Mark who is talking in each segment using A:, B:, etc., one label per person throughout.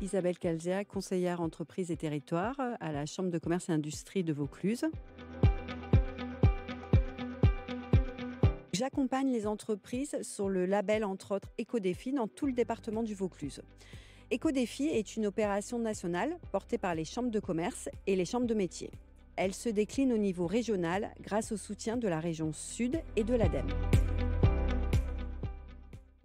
A: Isabelle Calzea, conseillère entreprise et territoire à la Chambre de commerce et industrie de Vaucluse. J'accompagne les entreprises sur le label, entre autres, Écodéfi dans tout le département du Vaucluse. Écodéfi est une opération nationale portée par les chambres de commerce et les chambres de métiers. Elle se décline au niveau régional grâce au soutien de la région Sud et de l'ADEME.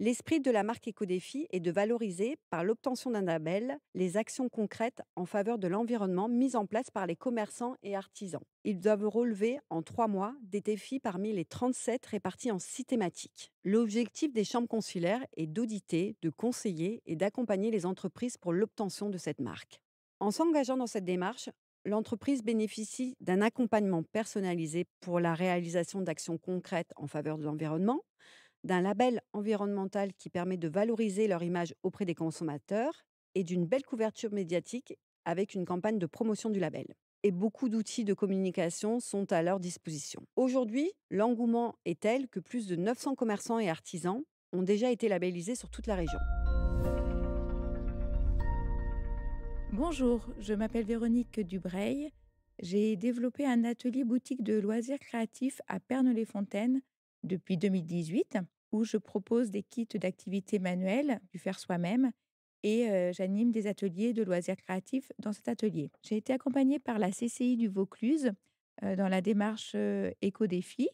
A: L'esprit de la marque Écodéfi est de valoriser, par l'obtention d'un label, les actions concrètes en faveur de l'environnement mises en place par les commerçants et artisans. Ils doivent relever en 3 mois des défis parmi les 37 répartis en 6 thématiques. L'objectif des chambres consulaires est d'auditer, de conseiller et d'accompagner les entreprises pour l'obtention de cette marque. En s'engageant dans cette démarche, l'entreprise bénéficie d'un accompagnement personnalisé pour la réalisation d'actions concrètes en faveur de l'environnement, d'un label environnemental qui permet de valoriser leur image auprès des consommateurs et d'une belle couverture médiatique avec une campagne de promotion du label. Et beaucoup d'outils de communication sont à leur disposition. Aujourd'hui, l'engouement est tel que plus de 900 commerçants et artisans ont déjà été labellisés sur toute la région.
B: Bonjour, je m'appelle Véronique Dubreuil. J'ai développé un atelier boutique de loisirs créatifs à Pernes-les-Fontaines depuis 2018, où je propose des kits d'activités manuelles, du faire soi-même, et j'anime des ateliers de loisirs créatifs dans cet atelier. J'ai été accompagnée par la CCI du Vaucluse dans la démarche Éco-défi.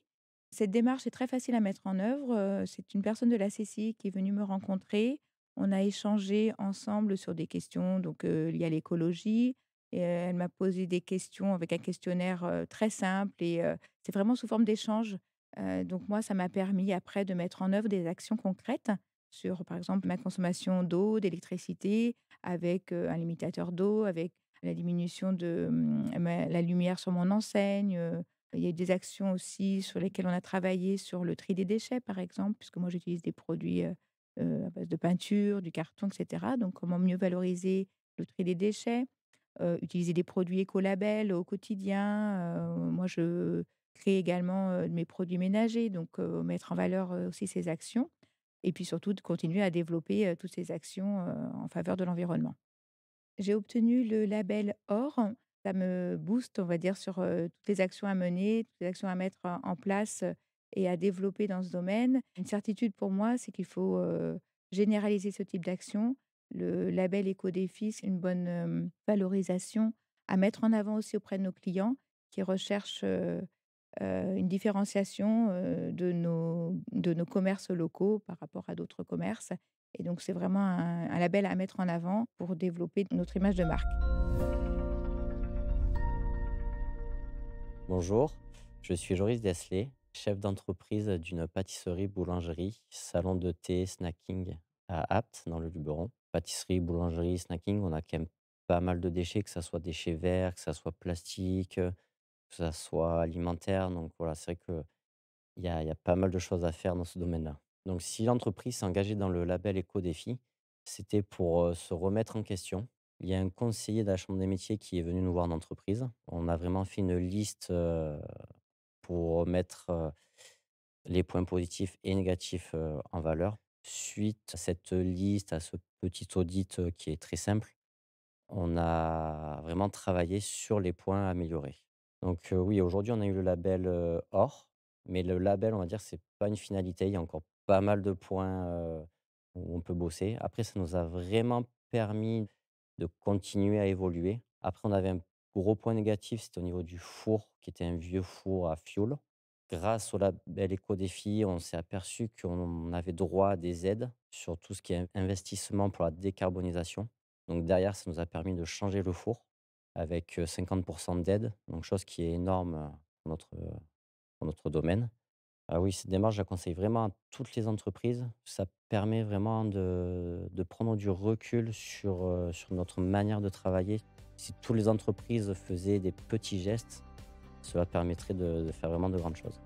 B: Cette démarche est très facile à mettre en œuvre. C'est une personne de la CCI qui est venue me rencontrer. On a échangé ensemble sur des questions donc, liées à l'écologie et elle m'a posé des questions avec un questionnaire, très simple et c'est vraiment sous forme d'échange. Donc moi, ça m'a permis après de mettre en œuvre des actions concrètes sur, par exemple, ma consommation d'eau, d'électricité, avec, un limitateur d'eau, avec la diminution de, la lumière sur mon enseigne. Il y a eu des actions aussi sur lesquelles on a travaillé sur le tri des déchets, par exemple, puisque moi j'utilise des produits, à base de peinture, du carton et cetera. Donc comment mieux valoriser le tri des déchets, utiliser des produits écolabels au quotidien. Moi je crée également, mes produits ménagers, donc mettre en valeur, aussi ces actions et puis surtout de continuer à développer, toutes ces actions, en faveur de l'environnement. J'ai obtenu le label or. Ça me booste, on va dire, sur, toutes les actions à mener, toutes les actions à mettre en place, et à développer dans ce domaine. Une certitude pour moi, c'est qu'il faut, généraliser ce type d'action. Le label éco-défi, c'est une bonne, valorisation à mettre en avant aussi auprès de nos clients qui recherchent, une différenciation, de nos commerces locaux par rapport à d'autres commerces et donc c'est vraiment un label à mettre en avant pour développer notre image de marque.
C: Bonjour, je suis Joris Desley, chef d'entreprise d'une pâtisserie-boulangerie, salon de thé, snacking à Apt, dans le Luberon. Pâtisserie, boulangerie, snacking, on a quand même pas mal de déchets, que ça soit déchets verts, que ça soit plastique, que ça soit alimentaire. Donc voilà, c'est vrai qu'il y a pas mal de choses à faire dans ce domaine-là. Donc si l'entreprise s'est engagée dans le label Éco-défi, c'était pour se remettre en question. Il y a un conseiller de la chambre des métiers qui est venu nous voir en entreprise. On a vraiment fait une liste pour mettre les points positifs et négatifs en valeur. Suite à cette liste, à ce petit audit qui est très simple, on a vraiment travaillé sur les points à améliorer. Donc oui, aujourd'hui, on a eu le label or, mais le label, on va dire, c'est pas une finalité. Il y a encore pas mal de points où on peut bosser. Après, ça nous a vraiment permis de continuer à évoluer. Après, on avait un gros point négatif, c'était au niveau du four, qui était un vieux four à fioul. Grâce au label Éco-défi, on s'est aperçu qu'on avait droit à des aides sur tout ce qui est investissement pour la décarbonisation. Donc derrière, ça nous a permis de changer le four avec 50 d'aide, donc chose qui est énorme, pour notre domaine. Ah oui, cette démarche, je la conseille vraiment à toutes les entreprises. Ça permet vraiment de prendre du recul sur notre manière de travailler. Si toutes les entreprises faisaient des petits gestes, cela permettrait de faire vraiment de grandes choses.